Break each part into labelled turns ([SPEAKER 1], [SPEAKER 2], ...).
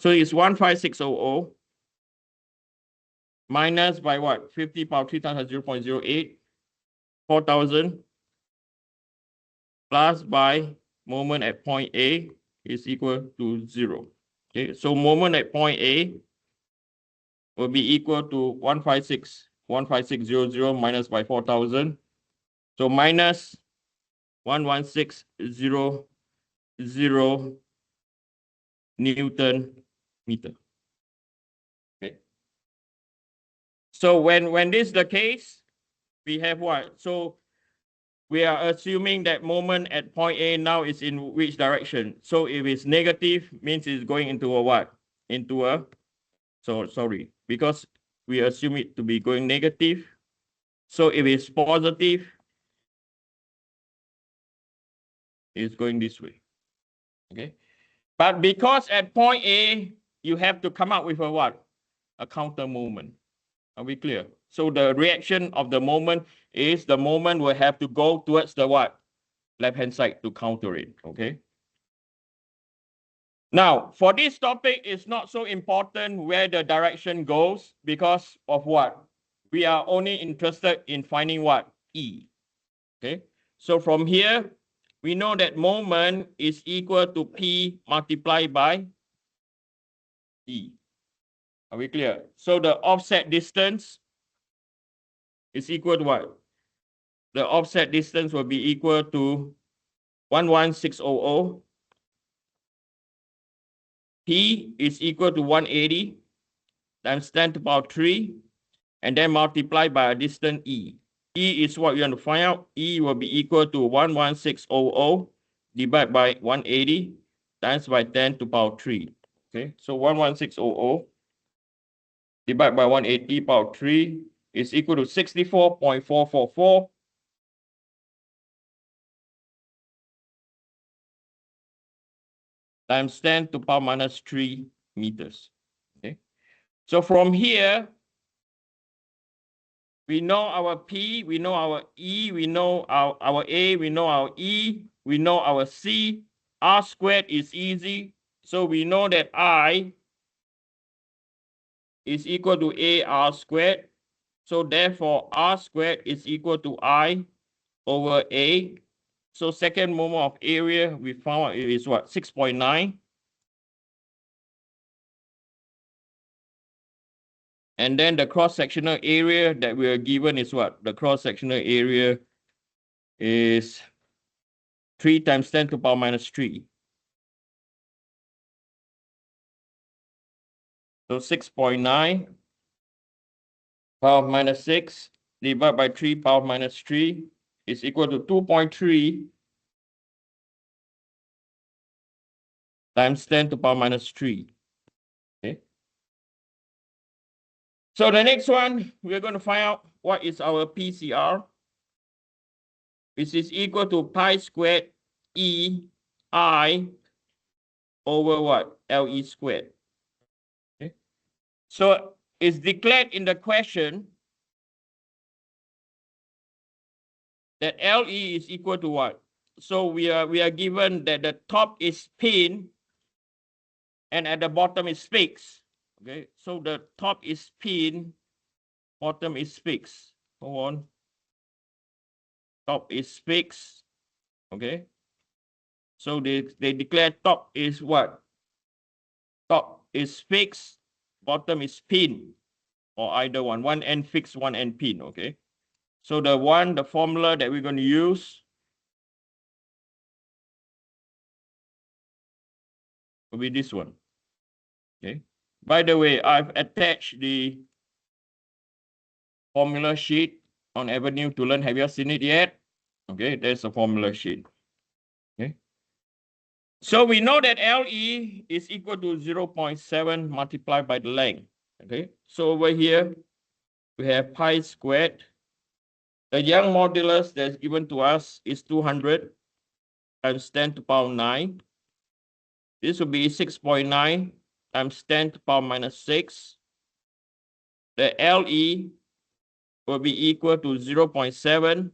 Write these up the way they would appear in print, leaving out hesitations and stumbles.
[SPEAKER 1] So it's 15600 minus by what? 50 power 3 times 0.08, 4,000 plus by moment at point A is equal to 0. Okay, so moment at point A will be equal to 15600 minus by 4,000. So minus 11600 Newton meter. Okay. So when this is the case, we have what? So we are assuming that moment at point A now is in which direction? So if it's negative, means it's going into a what? Into a, so sorry, because we assume it to be going negative. So if it's positive, it's going this way. Okay. But because at point A, you have to come up with a what? A counter moment. Are we clear? So the reaction of the moment is the moment will have to go towards the what? Left-hand side to counter it, okay? Now, for this topic, it's not so important where the direction goes because of what? We are only interested in finding what? E, okay? So from here, we know that moment is equal to P multiplied by E. Are we clear? So the offset distance is equal to what? The offset distance will be equal to 11600. P is equal to 180 times 10 to the power 3, and then multiply by a distance E. E is what we want to find out. E will be equal to 11600 divided by 180 times by 10 to the power 3. Okay, so 11600 divided by 180 power 3 is equal to 64.444 times 10 to the power minus 3 meters. Okay, so from here, we know our P, we know our E, we know our A, we know our E, we know our C. R squared is easy. So we know that I is equal to AR squared. So therefore, R squared is equal to I over A. So second moment of area, we found it is what? 6.9. And then the cross-sectional area that we are given is what? The cross-sectional area is 3 times 10 to the power minus 3. So 6.9 power minus 6 divided by 3 power minus 3 is equal to 2.3 times 10 to the power minus 3. Okay. So the next one, we're going to find out what is our PCR, which is equal to pi squared E I over what? LE squared. Okay. So it's declared in the question that LE is equal to what? So we are given that the top is spin and at the bottom is fixed. Okay, so the top is spin, bottom is fixed. Go on. Top is fixed. Okay. So they declare top is what? Top is fixed, bottom is pin, or either one. One end fixed, one end pin. Okay. So the formula that we're going to use will be this one. Okay. By the way, I've attached the formula sheet on Avenue to Learn. Have you seen it yet? Okay, there's a formula sheet. Okay. So we know that LE is equal to 0.7 multiplied by the length. Okay. So over here, we have pi squared. The Young modulus that's given to us is 200 times 10 to the power 9. This will be 6.9 times 10 to the power minus 6. The LE will be equal to 0.7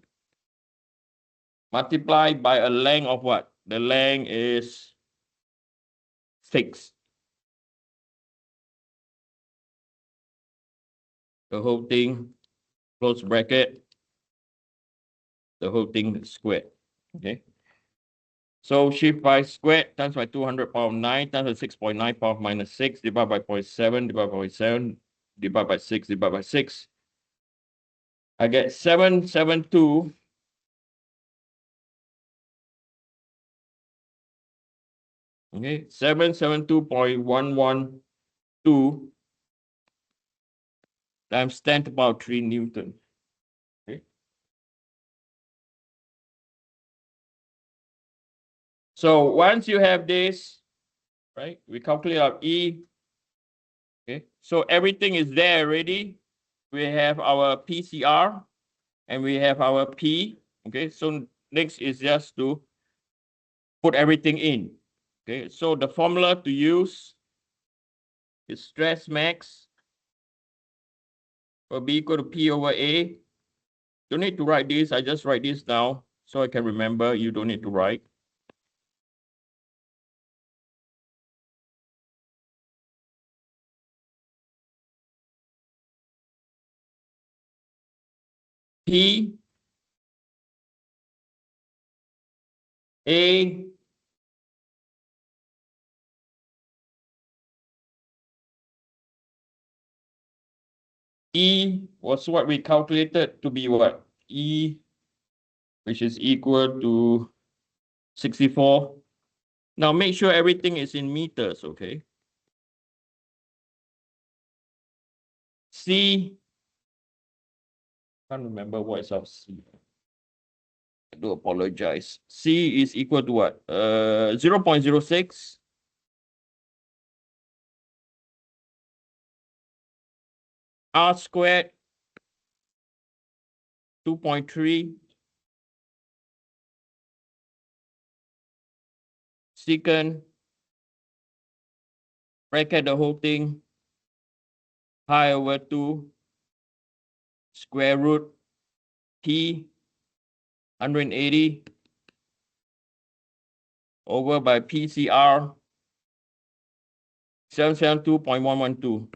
[SPEAKER 1] multiplied by a length of what? The length is 6. the whole thing, close bracket, the whole thing squared. Okay. So shift by squared times by 200 power of 9 times by 6.9 power of minus 6 divided by 0.7 divided by 0.7 divided by 6 divided by 6. I get 772. Okay, 772.112 times 10 to the power 3 Newton. Okay. So once you have this, right, we calculate our E. Okay, so everything is there already. We have our PCR and we have our P. Okay, so next is just to put everything in. Okay, so the formula to use is stress max will be equal to P over A. Don't need to write this. I just write this down so I can remember. You don't need to write. P A E was what we calculated to be what? E, which is equal to 64. Now make sure everything is in meters, okay? C, can't remember what is our C. I do apologize. C is equal to what? 0.06. R squared, 2.3. Secant, bracket the whole thing, pi over 2, square root P, 180, over by PCR, 772.112.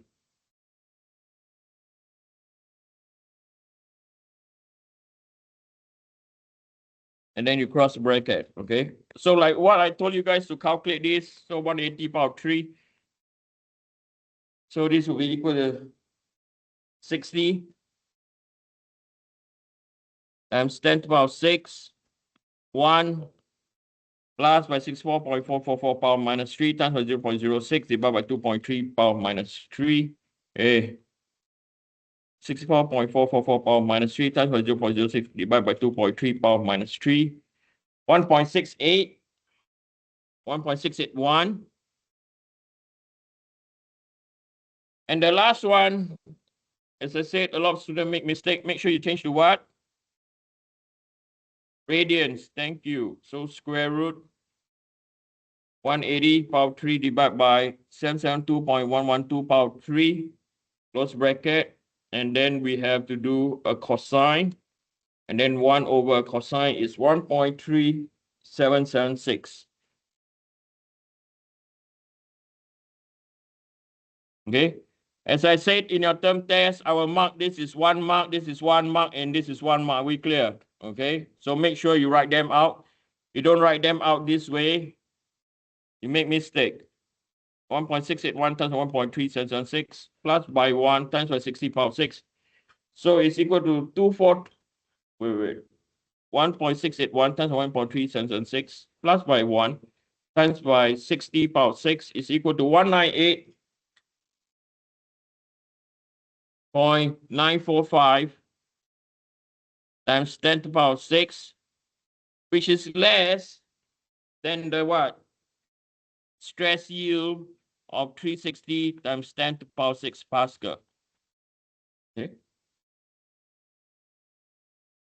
[SPEAKER 1] And then you cross the bracket, okay? So like what I told you guys to calculate this, so 180 power 3. So this will be equal to 60 times 10 to the power 6, 1 plus by 64.444 power minus 3 times by 0.06 divided by 2.3 power minus 3. 64.444 power minus 3 times by 0.06 divided by 2.3 power minus 3. 1.68. 1.681. And the last one, as I said, a lot of students make mistake. Make sure you change to what? Radians. Thank you. So square root 180 power 3 divided by 772.112 power 3, close bracket. And then we have to do a cosine. And then 1 over cosine is 1.3776. Okay. As I said in your term test, I will mark this is 1 mark, this is 1 mark, and this is 1 mark. We clear. Okay. So make sure you write them out. You don't write them out this way, you make mistake. 1.681 times 1.3776 plus by 1 times by 60 power 6. So it's equal to 1.681 times 1.3776 plus by 1 times by 60 power 6 is equal to 198.945 times 10 to the power 6, which is less than the what? Stress yield of 360 times 10 to the power 6 Pascal. Okay.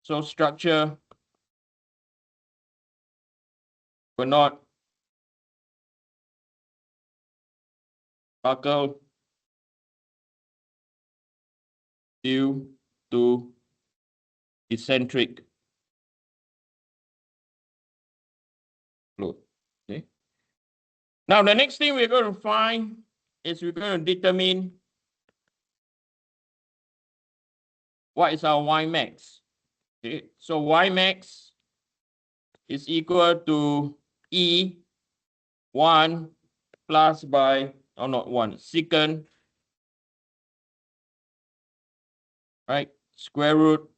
[SPEAKER 1] So structure will not buckle due to eccentric load. Okay. Now the next thing we're going to find is we're going to determine what is our Y max? Okay, so Y max is equal to E1 plus by, or not 1, secant, right? Square root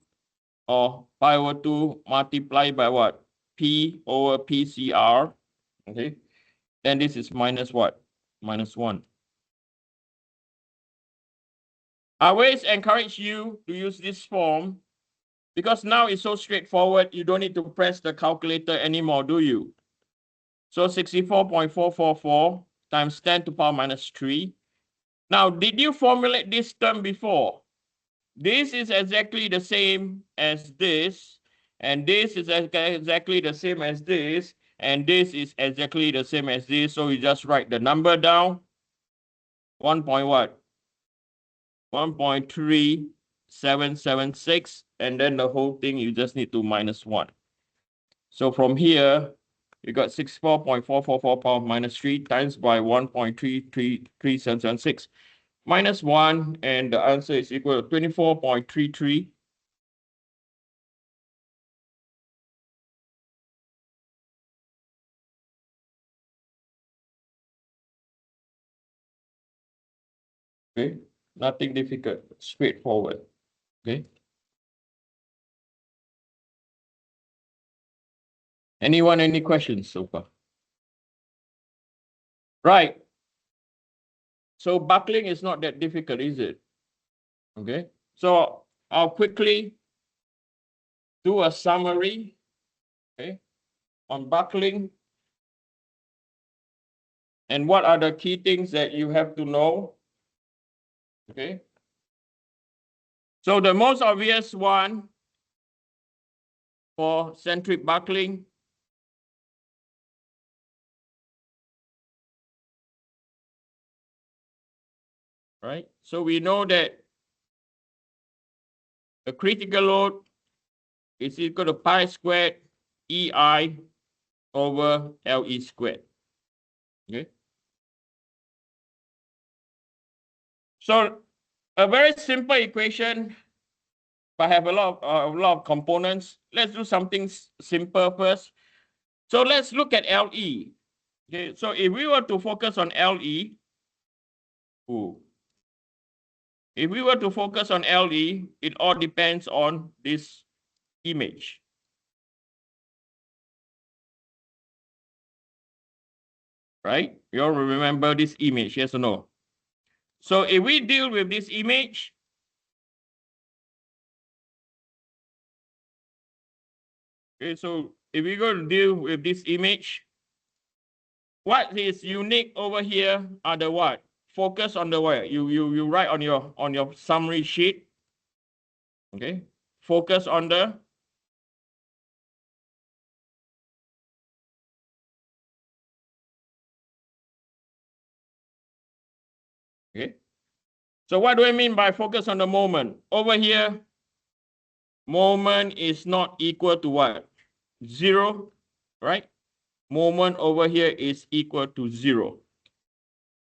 [SPEAKER 1] or pi over 2 multiplied by what? P over PCR. Okay. Then this is minus what? Minus 1. I always encourage you to use this form because now it's so straightforward. You don't need to press the calculator anymore, do you? So 64.444 times 10 to the power minus 3. Now, did you formulate this term before? This is exactly the same as this, and this is exactly the same as this, and this is exactly the same as this. So you just write the number down. 1 point what? 1.3776, and then the whole thing you just need to minus 1. So from here, you got 64.444 power minus 3 times by 1.33776 minus 1, and the answer is equal to 24.33. Okay, nothing difficult, straightforward. Okay. Anyone, any questions so far? Right. So buckling is not that difficult, is it? Okay. So I'll quickly do a summary, okay, on buckling. And what are the key things that you have to know? Okay. So the most obvious one for centric buckling, right? So we know that the critical load is equal to pi squared EI over LE squared. Okay. So a very simple equation, but have a lot of components. Let's do something simple first. So let's look at LE. Okay. So if we were to focus on LE, if we were to focus on LE, it all depends on this image. Right? You all remember this image, yes or no? So if we deal with this image, okay, so if we go to deal with this image, what is unique over here are the what? Focus on the what? You write on your summary sheet. Okay. Focus on the okay. So what do I mean by focus on the moment? Over here, moment is not equal to what? 0, right? Moment over here is equal to 0.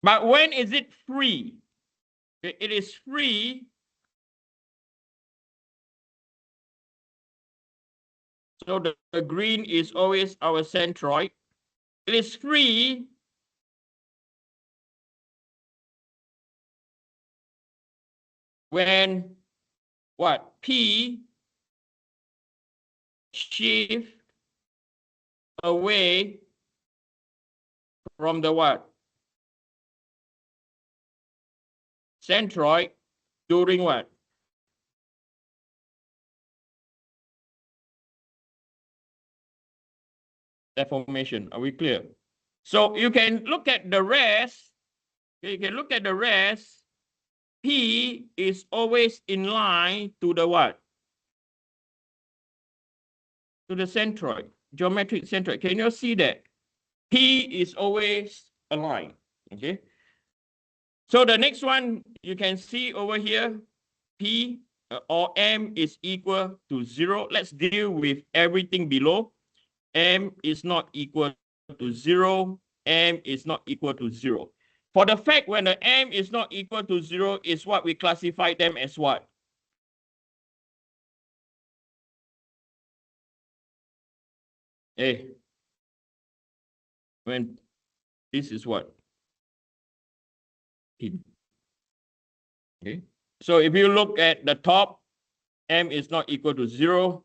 [SPEAKER 1] But when is it free? It is free. So the green is always our centroid. It is free when what? P shift away from the what? Centroid during what? Deformation. Are we clear? So you can look at the rest. You can look at the rest. P is always in line to the what? To the centroid, geometric centroid. Can you see that? P is always aligned. Okay. So the next one you can see over here, P or M is equal to 0. Let's deal with everything below. M is not equal to 0. M is not equal to 0. For the fact when the M is not equal to 0 is what we classify them as what? A. When this is what? Pin. Okay. So if you look at the top, M is not equal to 0.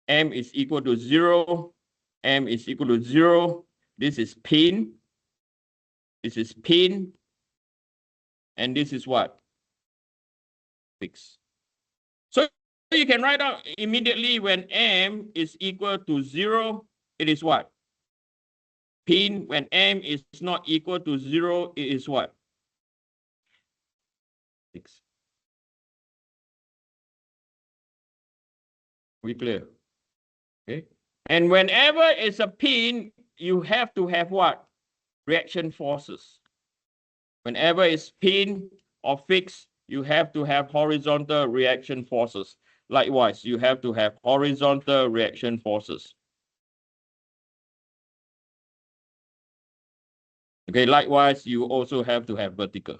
[SPEAKER 1] M is equal to 0. M is equal to 0. This is pin. This is pin. And this is what? Fix. So you can write out immediately when M is equal to 0, it is what? Pin. When M is not equal to 0, it is what? Fix. We clear? Okay. And whenever it's a pin, you have to have what? Reaction forces. Whenever it's pin or fixed, you have to have horizontal reaction forces. Likewise, you have to have horizontal reaction forces. Okay, likewise, you also have to have vertical.